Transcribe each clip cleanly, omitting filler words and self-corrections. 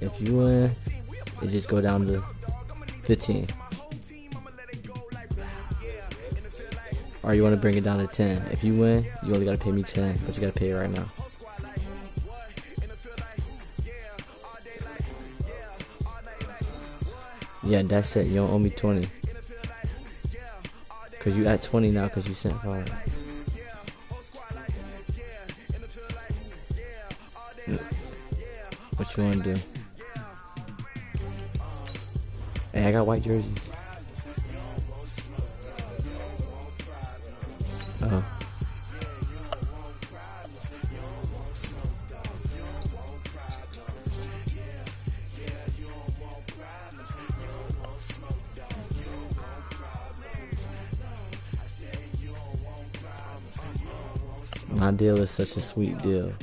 If you win, it just go down to 15. Or you want to bring it down to 10. If you win, you only got to pay me 10, but you got to pay it right now. Yeah, that's it. You don't owe me 20. Because you at 20 now because you sent 5. What you want to do? Hey, I got white jerseys. Oh. My deal is such a sweet deal.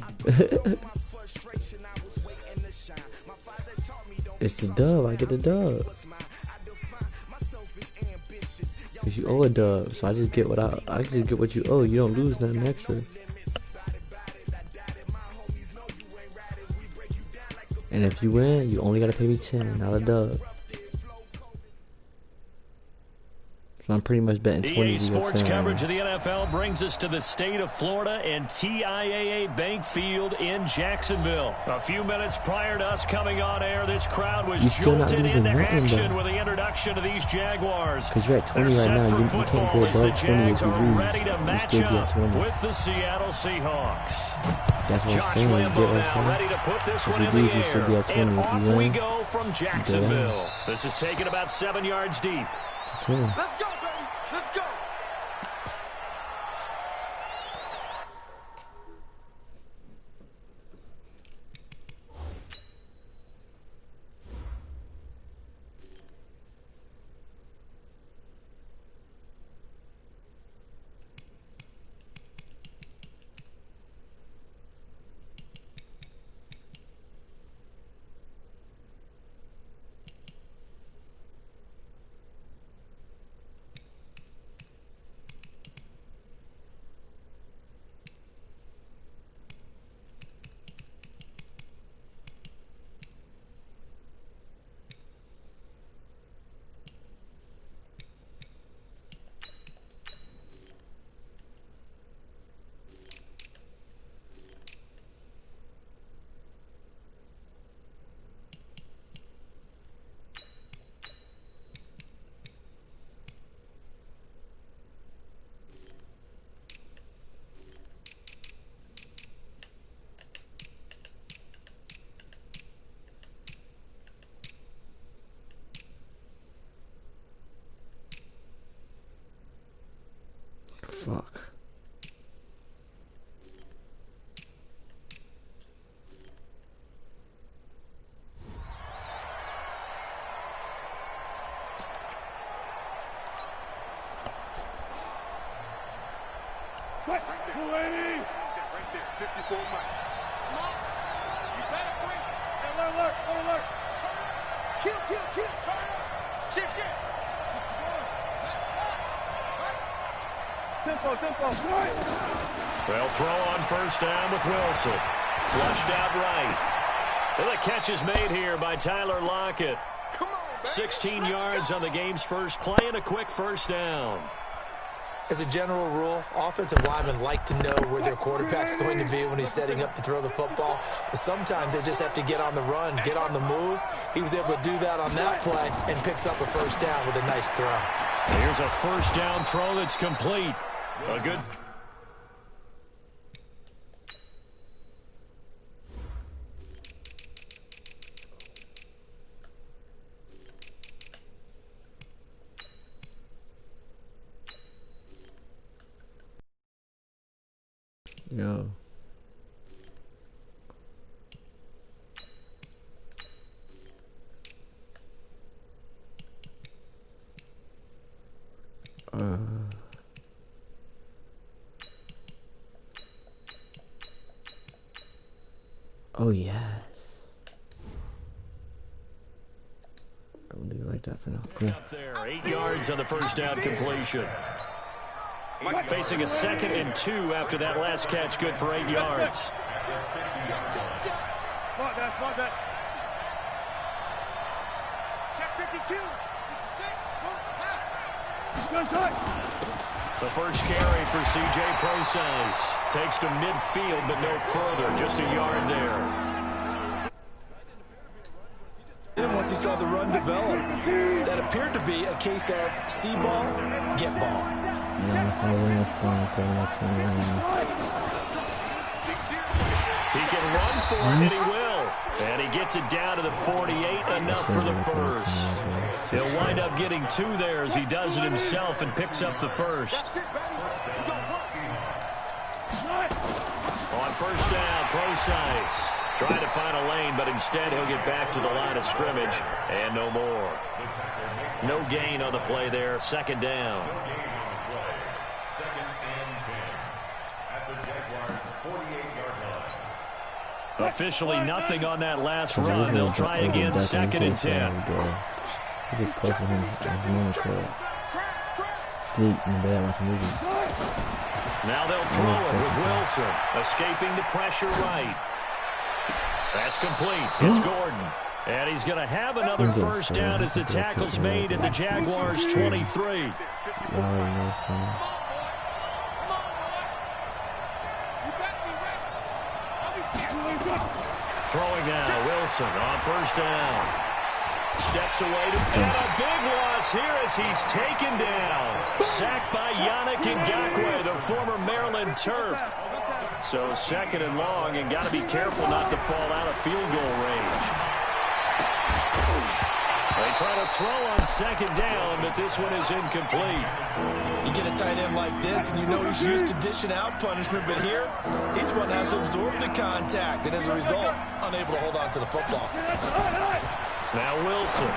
It's the dub. I get the dub. Cause you owe a dub, so I just get I just get what you owe. You don't lose nothing extra. And if you win, you only gotta pay me 10, not a dub. So I'm pretty much betting 20. EA Sports coverage of the NFL brings us to the state of Florida and TIAA Bank Field in Jacksonville. A few minutes prior to us coming on air, this crowd was jolted into action with the introduction of these Jaguars. Because you're at 20 right now. You can't go above 20 if you lose. You still be at 20. With the Seattle Seahawks. That's what I'm saying. You get what I'm saying? Ready to put this if you lose, you still be at 20. And if you win, win, we go from Jacksonville. This is taken about 7 yards deep. It's 10. Let's go, baby. Let's go. Fuck. Right there. 54 Mike. Come on. You better bring. Alert. Kill. Turn up. Shit. Tempo. They'll throw on first down with Wilson. Flushed out right. And the catch is made here by Tyler Lockett. 16 yards on the game's first play and a quick first down. As a general rule, offensive linemen like to know where their quarterback's going to be when he's setting up to throw the football. But sometimes they just have to get on the run, get on the move. He was able to do that on that play and picks up a first down with a nice throw. Here's a first down throw that's complete. A good... Yo. Oh yes. I'll leave it like that for now. Cool. Up there, 8 yards on the first down completion. Facing a 2nd and 2 after that last catch, good for 8 yards. The first carry for C.J. Procise. Takes to midfield, but no further. Just a yard there. And once he saw the run develop, that appeared to be a case of see ball, get ball. He can run for it, and he will. And he gets it down to the 48, enough for the first. He'll wind up getting 2 there as he does it himself and picks up the first. On first down, Procise trying to find a lane, but instead he'll get back to the line of scrimmage and no more. No gain on the play there. Second down. Officially nothing on that last run. They'll try again, second and 10. He's close to him. Sleep in the bed, watching movies. Now they'll throw it with Wilson, escaping the pressure right. That's complete. It's Gordon. And he's going to have another first down as the tackle's made at the Jaguars' 23. Throwing now, Wilson on first down. Steps away to and a big loss here as he's taken down. Sacked by Yannick Ngakoue, the former Maryland Terp. So second and long, and got to be careful not to fall out of field goal range. They try to throw on second down, but this one is incomplete. You get a tight end like this, and you know he's used to dishing out punishment, but here, he's the one that has to absorb the contact, and as a result, unable to hold on to the football. Now Wilson.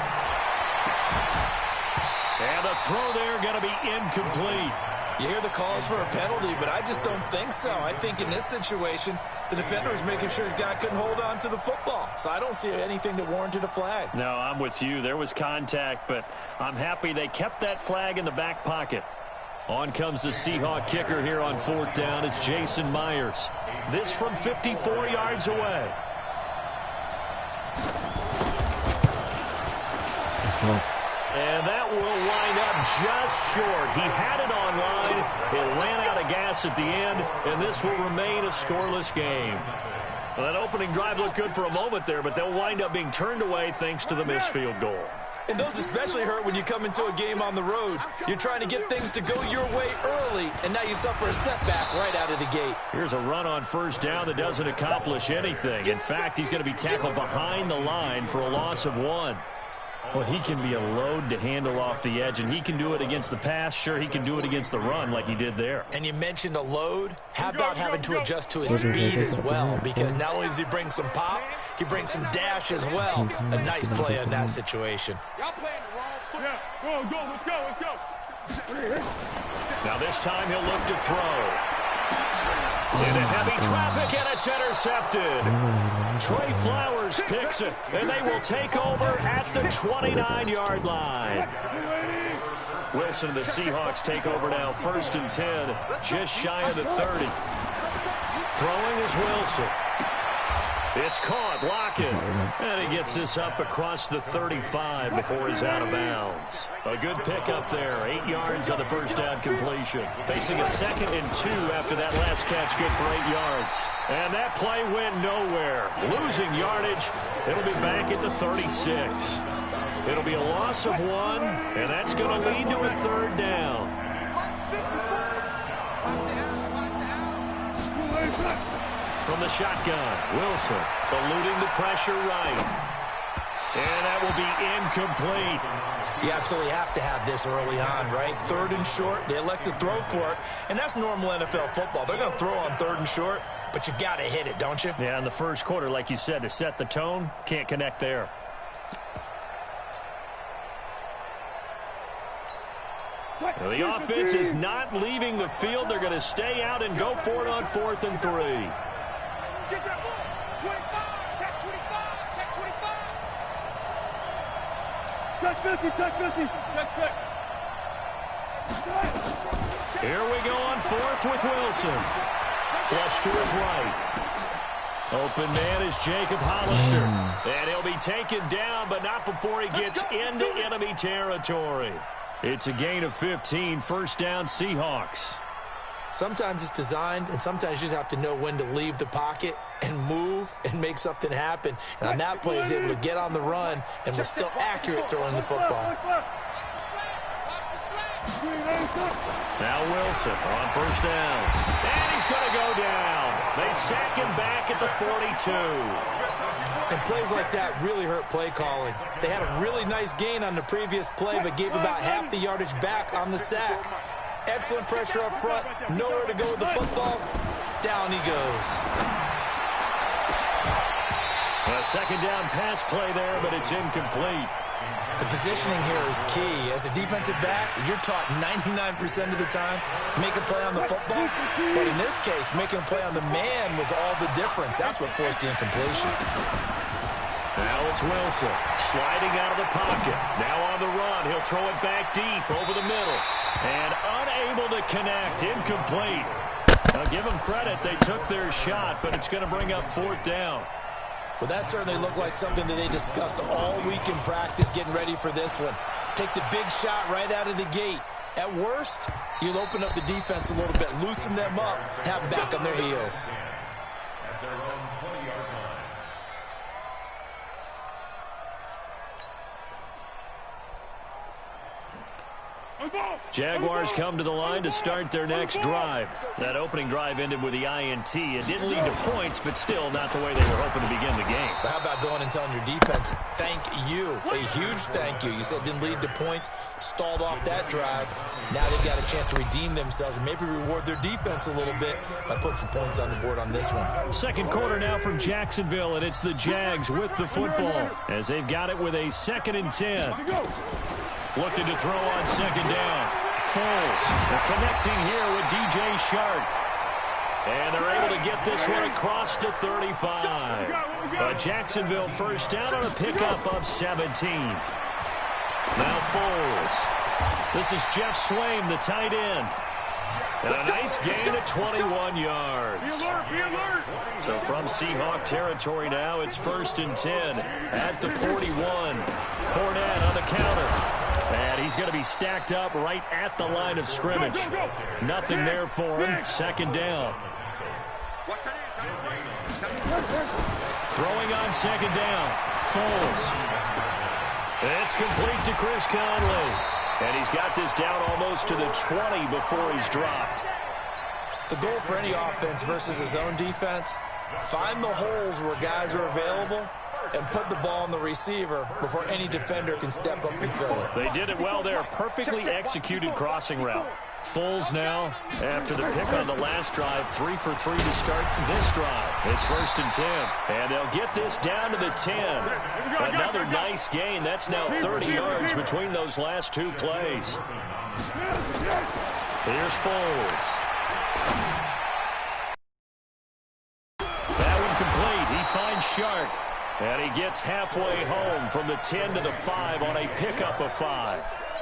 And the throw there going to be incomplete. You hear the calls for a penalty, but I just don't think so. I think in this situation, the defender is making sure his guy couldn't hold on to the football. So I don't see anything that warranted a flag. No, I'm with you. There was contact, but I'm happy they kept that flag in the back pocket. On comes the Seahawk kicker here on fourth down. It's Jason Myers. This from 54 yards away. And that will wind up just short. He had it on line. It ran out of gas at the end, and this will remain a scoreless game. Well, that opening drive looked good for a moment there, but they'll wind up being turned away thanks to the missed field goal. And those especially hurt when you come into a game on the road. You're trying to get things to go your way early, and now you suffer a setback right out of the gate. Here's a run on first down that doesn't accomplish anything. In fact, he's going to be tackled behind the line for a loss of 1. Well, he can be a load to handle off the edge, and he can do it against the pass. Sure, he can do it against the run like he did there. And you mentioned a load. How about having to adjust to his speed as well? Because not only does he bring some pop, he brings some dash as well. A nice play on that situation. Y'all playing the wrong foot. Yeah, let's go. Now this time he'll look to throw. Into heavy traffic, and it's intercepted. Trey Flowers picks it, and they will take over at the 29-yard line. Wilson and the Seahawks take over now, first and 10, just shy of the 30. Throwing is Wilson. It's caught, Lockett. And he gets this up across the 35 before he's out of bounds. A good pickup there, 8 yards on the first down completion. Facing a 2nd and 2 after that last catch, good for 8 yards. And that play went nowhere. Losing yardage, it'll be back at the 36. It'll be a loss of 1, and that's going to lead to a 3rd down. From the shotgun, Wilson eluding the pressure right. And that will be incomplete. You absolutely have to have this early on, right? 3rd and short, they elect to throw for it, and that's normal NFL football. They're going to throw on 3rd and short, but you've got to hit it, don't you? Yeah, in the first quarter, like you said, to set the tone, can't connect there. Well, the offense is not leaving the field. They're going to stay out and go for it on 4th and 3. Get that ball. 25. Check 25. Check 25. Check 50. Check 50. Here we go on 4th with Wilson. Flush to his right. Open man is Jacob Hollister. And he'll be taken down, but not before he gets into enemy territory. It's a gain of 15, first down Seahawks. Sometimes it's designed, and sometimes you just have to know when to leave the pocket and move and make something happen. And on that play, he was able to get on the run and was still accurate throwing the football. Now Wilson on first down. And he's going to go down. They sack him back at the 42. And plays like that really hurt play calling. They had a really nice gain on the previous play, but gave about half the yardage back on the sack. Excellent pressure up front. Nowhere to go with the football. Down he goes. A second down pass play there, but it's incomplete. The positioning here is key. As a defensive back, you're taught 99% of the time, make a play on the football. But in this case, making a play on the man was all the difference. That's what forced the incompletion. Now it's Wilson sliding out of the pocket. Now on the run. He'll throw it back deep over the middle. And unable to connect. Incomplete. Now give them credit. They took their shot, but it's going to bring up fourth down. Well, that certainly looked like something that they discussed all week in practice, getting ready for this one. Take the big shot right out of the gate. At worst, you'll open up the defense a little bit, loosen them up, have them back on their heels. Jaguars come to the line to start their next drive. That opening drive ended with the INT. It didn't lead to points, but still not the way they were hoping to begin the game. But how about going and telling your defense, thank you, a huge thank you. You said it didn't lead to points, stalled off that drive. Now they've got a chance to redeem themselves and maybe reward their defense a little bit by putting some points on the board on this one. Second quarter now from Jacksonville, and it's the Jags with the football as they've got it with a 2nd and 10. Looking to throw on second down. Foles connecting here with DJ Shark. And they're able to get this one across the 35. A Jacksonville first down on a pickup of 17. Now Foles. This is Jeff Swaim, the tight end. And a nice gain of 21 yards. So from Seahawk territory now, it's 1st and 10 at the 41. Fournette on the counter. And he's going to be stacked up right at the line of scrimmage. Nothing there for him. Second down. Throwing on second down. Foles. It's complete to Chris Conley. And he's got this down almost to the 20 before he's dropped. The goal for any offense versus his own defense, find the holes where guys are available and put the ball on the receiver before any defender can step up and fill it. They did it well there. Perfectly executed crossing route. Foles now, after the pick on the last drive, 3 for 3 to start this drive. It's 1st and 10. And they'll get this down to the 10. Another nice gain. That's now 30 yards between those last two plays. Here's Foles. That one complete. He finds Shark. And he gets halfway home from the 10 to the 5 on a pickup of 5.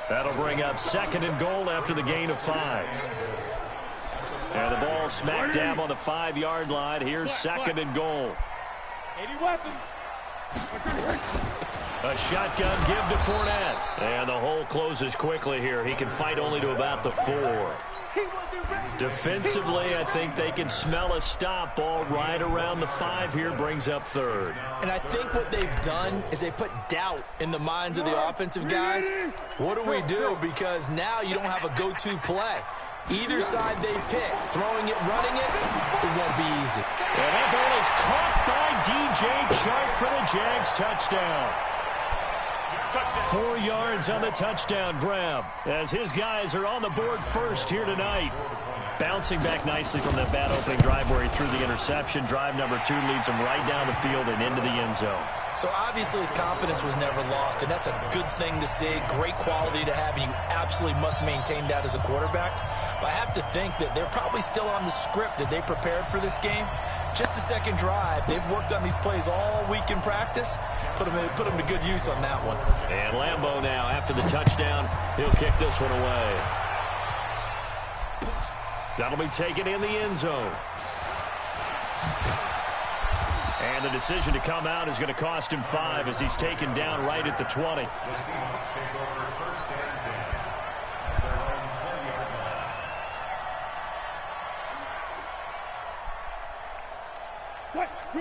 That'll bring up 2nd and goal after the gain of 5. And the ball smack dab on the 5-yard line. Here's 2nd and goal. A shotgun give to Fournette. And the hole closes quickly here. He can fight only to about the 4. Defensively, I think they can smell a stop ball right around the 5 here. Brings up 3rd. And I think what they've done is they put doubt in the minds of the offensive guys. What do we do? Because now you don't have a go-to play. Either side they pick, throwing it, running it, it won't be easy. And that ball is caught by DJ Chark for the Jags touchdown. 4 yards on the touchdown grab as his guys are on the board first here tonight. Bouncing back nicely from that bad opening drive where he threw the interception. Drive number 2 leads him right down the field and into the end zone. So obviously his confidence was never lost, and that's a good thing to see. Great quality to have, and you absolutely must maintain that as a quarterback. But I have to think that they're probably still on the script that they prepared for this game. Just the second drive. They've worked on these plays all week in practice. Put them to good use on that one. And Lambeau now, after the touchdown, he'll kick this one away. That'll be taken in the end zone. And the decision to come out is going to cost him 5 as he's taken down right at the 20.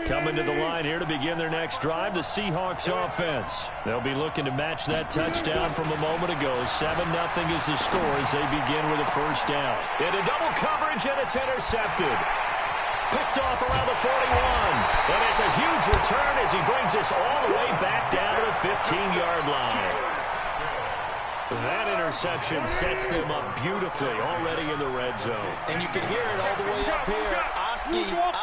Coming to the line here to begin their next drive, the Seahawks offense. They'll be looking to match that touchdown from a moment ago. 7-0 is the score as they begin with a first down. Into double coverage, and it's intercepted. Picked off around the 41. And it's a huge return as he brings us all the way back down to the 15-yard line. That interception sets them up beautifully already in the red zone. And you can hear it all the way up here.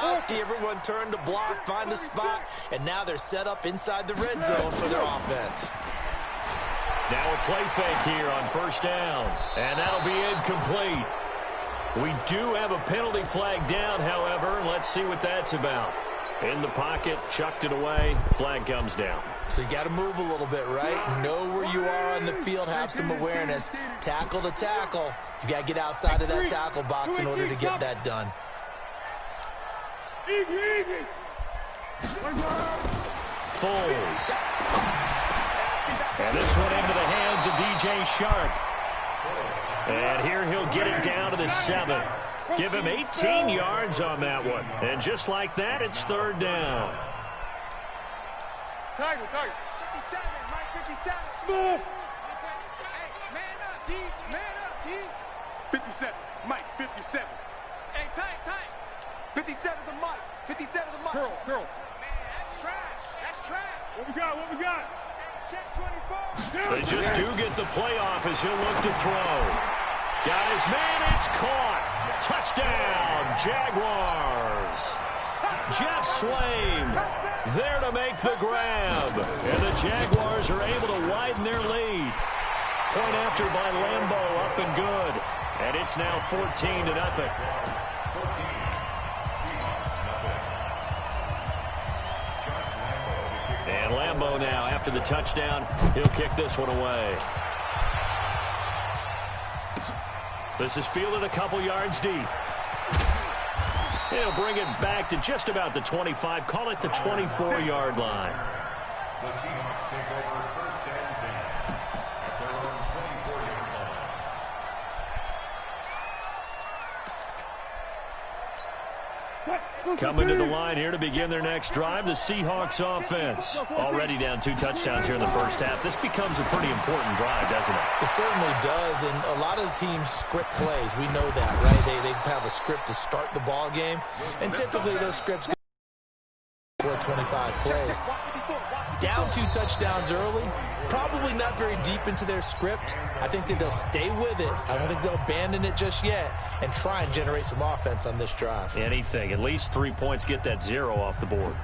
Oski, everyone turned to block, find a spot, and now they're set up inside the red zone for their offense. Now a play fake here on first down, and that'll be incomplete. We do have a penalty flag down, however, and let's see what that's about. In the pocket, chucked it away, flag comes down. So you got to move a little bit, right? Know where you are on the field, have some awareness. Tackle to tackle. You got to get outside of that tackle box in order to get that done. Foles. And this one into the hands of DJ Shark. And here he'll get it down to the 7. Give him 18 yards on that one. And just like that, it's third down. Tiger. 57, Mike, 57. Smooth. Hey, man up, D. Man up, D. 57, Mike, 57. Hey, tight. 57 to Mike. 57 to Mike. Girl. Man, that's trash. What we got? Hey, check 24. They just do get the playoff as he'll look to throw. Got his man, it's caught. Touchdown, Jaguars. Jeff Swain there to make the grab. And the Jaguars are able to widen their lead. Point after by Lambeau, up and good. And it's now 14-0. And Lambeau now, after the touchdown, he'll kick this one away. This is fielded a couple yards deep. He'll bring it back to just about the 25. Call it the 24-yard line. The Seahawks take over first and 10 at their own 24-yard line. Coming to the line here to begin their next drive, the Seahawks offense. Already down 2 touchdowns here in the first half. This becomes a pretty important drive, doesn't it? It certainly does, and a lot of the teams script plays. We know that, right? They have a script to start the ball game, and typically those scripts go for 25 plays. Down 2 touchdowns early, probably not very deep into their script. I think that they'll stay with it. I don't think they'll abandon it just yet and try and generate some offense on this drive. Anything. At least 3 points, get that 0 off the board.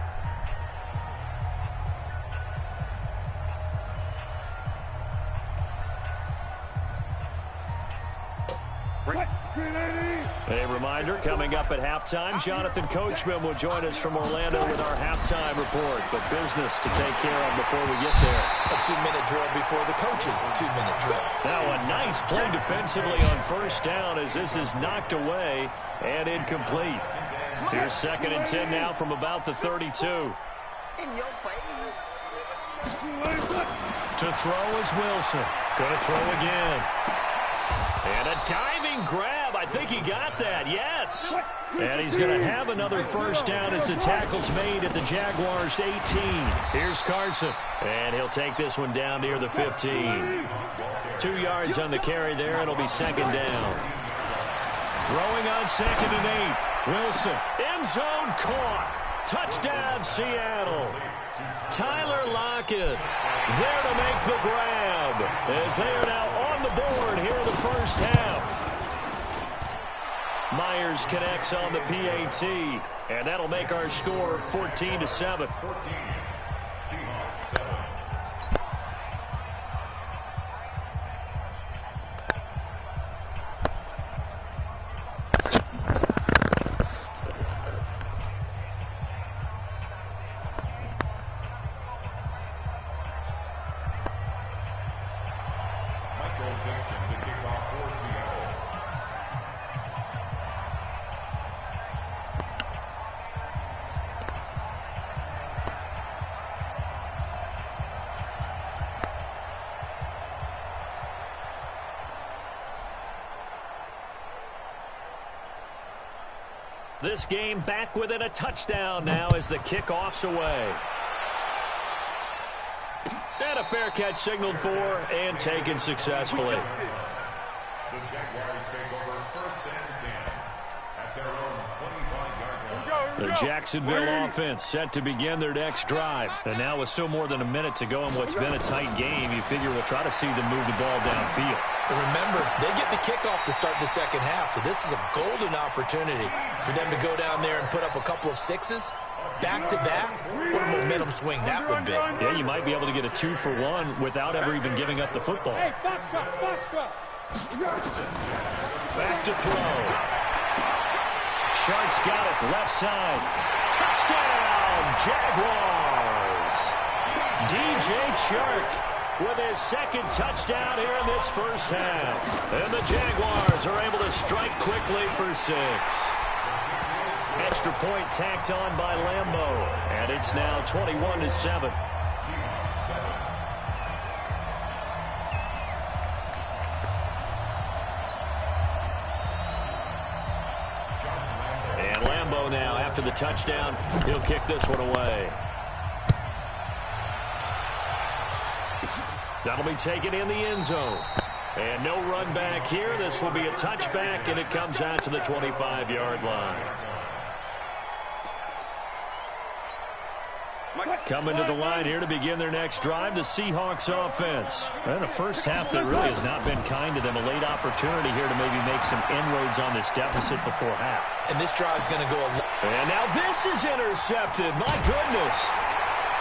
A reminder, coming up at halftime, Jonathan Coachman will join us from Orlando with our halftime report. But business to take care of before we get there. A 2-minute drill before the coach's 2-minute drill. Now a nice play defensively on first down as this is knocked away and incomplete. Here's 2nd and 10 now from about the 32. In your face. To throw is Wilson. Gonna throw again. And a diving grab. I think he got that. Yes. And he's going to have another first down as the tackle's made at the Jaguars' 18. Here's Carson. And he'll take this one down near the 15. 2 yards on the carry there. It'll be 2nd down. Throwing on 2nd and 8. Wilson. End zone caught. Touchdown, Seattle. Tyler Lockett there to make the grab as they are now on the board here in the first half. Myers connects on the PAT, and that'll make our score 14-7. This game back within a touchdown now as the kickoff's away. And a fair catch signaled for and taken successfully. The Jaguars take over first and 10 at their own 25-yard line. The Jacksonville offense set to begin their next drive. And now with still more than a minute to go in what's been a tight game, you figure we'll try to see them move the ball downfield. And remember, they get the kickoff to start the second half, so this is a golden opportunity for them to go down there and put up a couple of sixes. Back-to-back, what a momentum swing that would be. Yeah, you might be able to get a 2-for-1 without ever even giving up the football. Hey, box truck. Back to throw. Shark's got it, left side. Touchdown, Jaguars! DJ Chark with his second touchdown here in this first half. And the Jaguars are able to strike quickly for 6. Extra point tacked on by Lambeau. And it's now 21-7. And Lambeau now, after the touchdown, he'll kick this one away. That'll be taken in the end zone. And no run back here. This will be a touchback, and it comes out to the 25-yard line. Coming to the line here to begin their next drive, the Seahawks offense. And the first half that really has not been kind to them. A late opportunity here to maybe make some inroads on this deficit before half. And this drive's going to go And now this is intercepted. My goodness.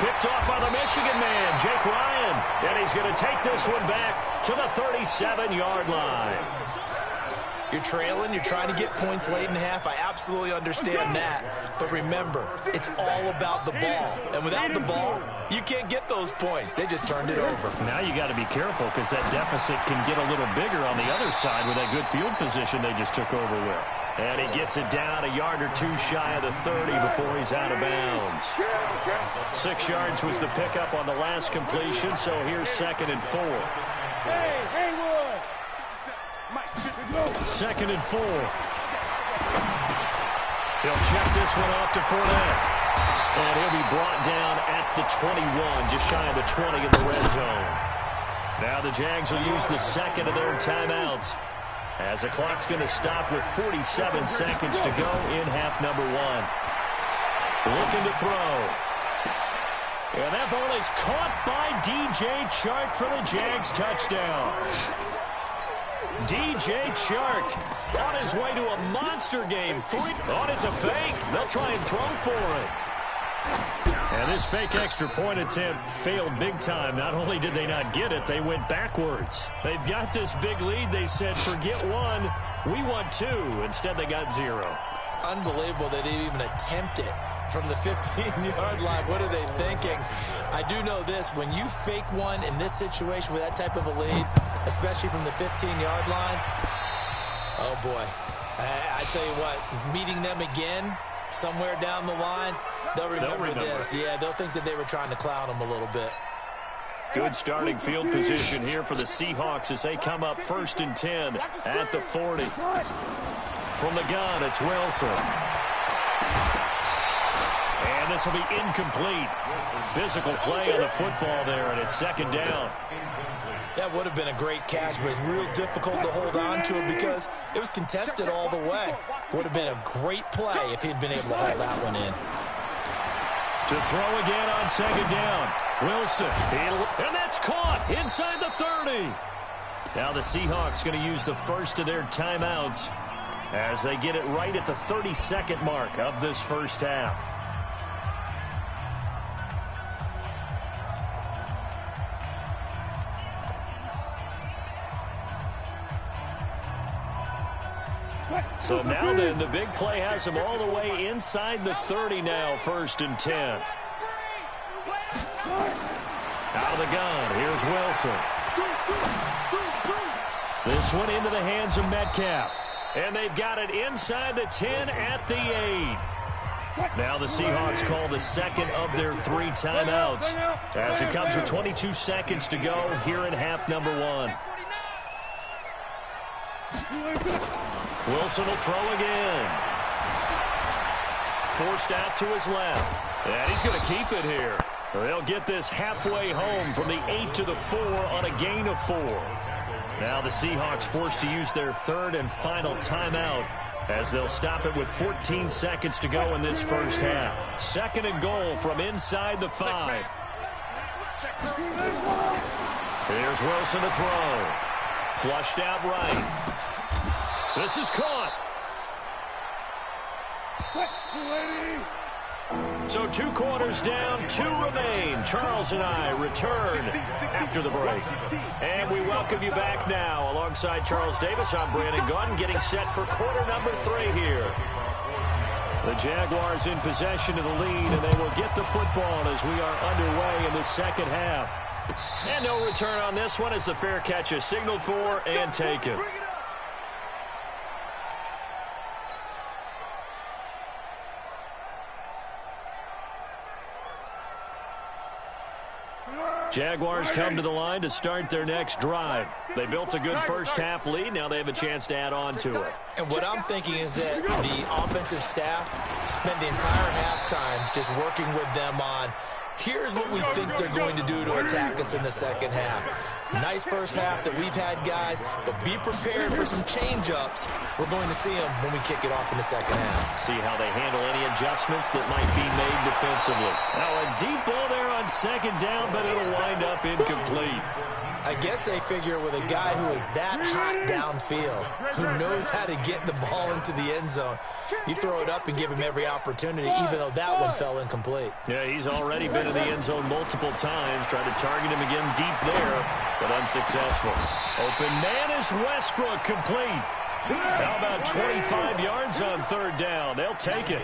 Picked off by the Michigan man, Jake Ryan. And he's going to take this one back to the 37-yard line. You're trailing, you're trying to get points late in half. I absolutely understand that. But remember, it's all about the ball. And without the ball, you can't get those points. They just turned it over. Now you got to be careful because that deficit can get a little bigger on the other side with that good field position they just took over with. And he gets it down a yard or two shy of the 30 before he's out of bounds. 6 yards was the pickup on the last completion, so here's 2nd and 4. Hey, Haywood. 2nd and 4. He'll check this one off to Fournette. And he'll be brought down at the 21, just shy of the 20 in the red zone. Now the Jags will use the second of their timeouts, as the clock's going to stop with 47 seconds to go in half number 1. Looking to throw. And that ball is caught by DJ Chark for the Jags touchdown. DJ Chark on his way to a monster game. 3. Oh, it's a fake. They'll try and throw for it. And this fake extra point attempt failed big time. Not only did they not get it, they went backwards. They've got this big lead. They said, forget 1, we want 2. Instead, they got 0. Unbelievable they didn't even attempt it from the 15-yard line. What are they thinking? I do know this. When you fake one in this situation with that type of a lead, especially from the 15-yard line, oh, boy. I tell you what, meeting them again somewhere down the line, they'll remember this. Yeah, they'll think that they were trying to clown them a little bit. Good starting field position here for the Seahawks as they come up 1st and 10 at the 40. From the gun, it's Wilson. And this will be incomplete. Physical play on the football there, and it's 2nd down. That would have been a great catch, but it's real difficult to hold on to it because it was contested all the way. Would have been a great play if he'd been able to hold that one in. To throw again on 2nd down. Wilson. And that's caught inside the 30. Now the Seahawks going to use the first of their timeouts as they get it right at the 32nd mark of this first half. So now then, the big play has them all the way inside the 30 now, 1st and 10. Out of the gun, here's Wilson. This one into the hands of Metcalf. And they've got it inside the 10 at the 8. Now the Seahawks call the second of their 3 timeouts as it comes with 22 seconds to go here in half number 1. Wilson will throw again. forced out to his left. And he's going to keep it here. They'll get this halfway home from the 8 to the 4 on a gain of 4. Now the Seahawks forced to use their third and final timeout as they'll stop it with 14 seconds to go in this first half. 2nd and goal from inside the 5. Here's Wilson to throw. Flushed out right. This is caught. So 2 quarters down, 2 remain. Charles and I return after the break. And we welcome you back now. Alongside Charles Davis, I'm Brandon Gaudin, getting set for quarter number 3 here. The Jaguars in possession of the lead, and they will get the football as we are underway in the second half. And no return on this one as the fair catch is signaled for and taken. Jaguars come to the line to start their next drive. They built a good first half lead. Now they have a chance to add on to it. And what I'm thinking is that the offensive staff spent the entire halftime just working with them on, here's what we think they're going to do to attack us in the second half. Nice first half that we've had, guys, but be prepared for some change-ups. We're going to see them when we kick it off in the second half. See how they handle any adjustments that might be made defensively. Now a deep ball there on 2nd down, but it'll wind up incomplete. I guess they figure with a guy who is that hot downfield, who knows how to get the ball into the end zone, you throw it up and give him every opportunity, even though that one fell incomplete. Yeah, he's already been in the end zone multiple times, tried to target him again deep there, but unsuccessful. Open man is Westbrook, complete. How about 25 yards on 3rd down? They'll take it.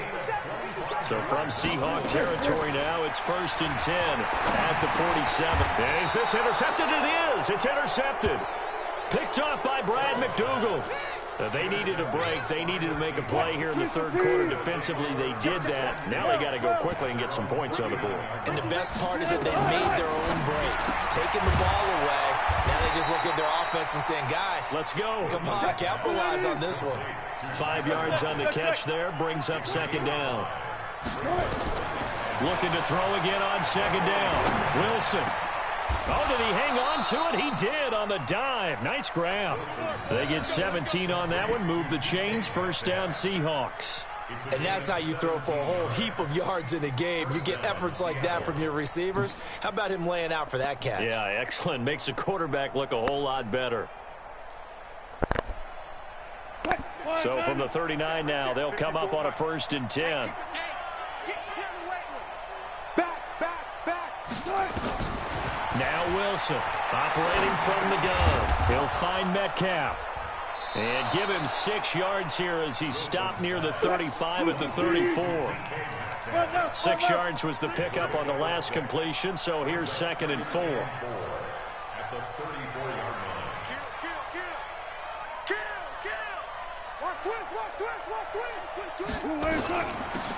So from Seahawk territory now, it's 1st and 10 at the 47. Is this intercepted? It is. It's intercepted. Picked off by Brad McDougal. They needed a break. They needed to make a play here in the 3rd quarter defensively. They did that. Now they got to go quickly and get some points on the board. And the best part is that they made their own break. Taking the ball away. Now they just look at their offense and saying, guys, let's go. Come on, capitalize on this one. 5 yards on the catch there. Brings up 2nd down. Looking to throw again on 2nd down. Wilson. Oh, did he hang on to it? He did on the dive. Nice grab. They get 17 on that one. Move the chains. 1st down Seahawks. And that's how you throw for a whole heap of yards in a game. You get efforts like that from your receivers. How about him laying out for that catch? Yeah, excellent. Makes the quarterback look a whole lot better. So from the 39 now, they'll come up on a 1st and 10. Now Wilson, operating from the gun. He'll find Metcalf. And give him 6 yards here as he stopped near the 35 at the 34. 6 yards was the pickup on the last completion, so here's 2nd and 4. At the 34-yard line.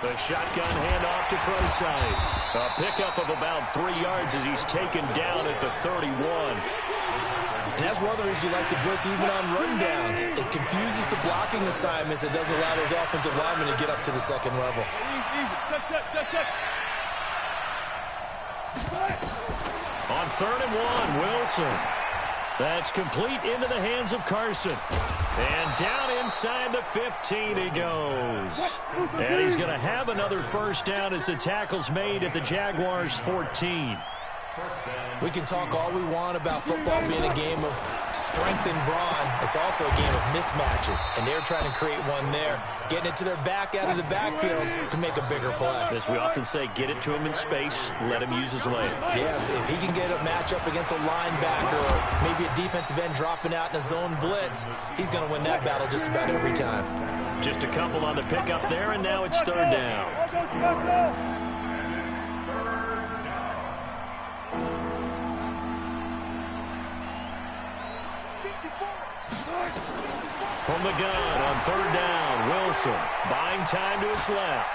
The shotgun handoff to Procise. A pickup of about 3 yards as he's taken down at the 31. And that's one of the reasons you like to blitz even on rundowns. It confuses the blocking assignments. It doesn't allow those offensive linemen to get up to the 2nd level. On 3rd and 1, Wilson. That's complete into the hands of Carson. And down inside the 15 he goes. And he's going to have another 1st down as the tackle's made at the Jaguars' 14. We can talk all we want about football being a game of strength and brawn. It's also a game of mismatches, and they're trying to create one there, getting it to their back out of the backfield to make a bigger play. As we often say, get it to him in space, let him use his leg. Yeah, if he can get a matchup against a linebacker or maybe a defensive end dropping out in a zone blitz, he's going to win that battle just about every time. Just a couple on the pickup there, and now it's 3rd down. From the gun on 3rd down, Wilson buying time to his left.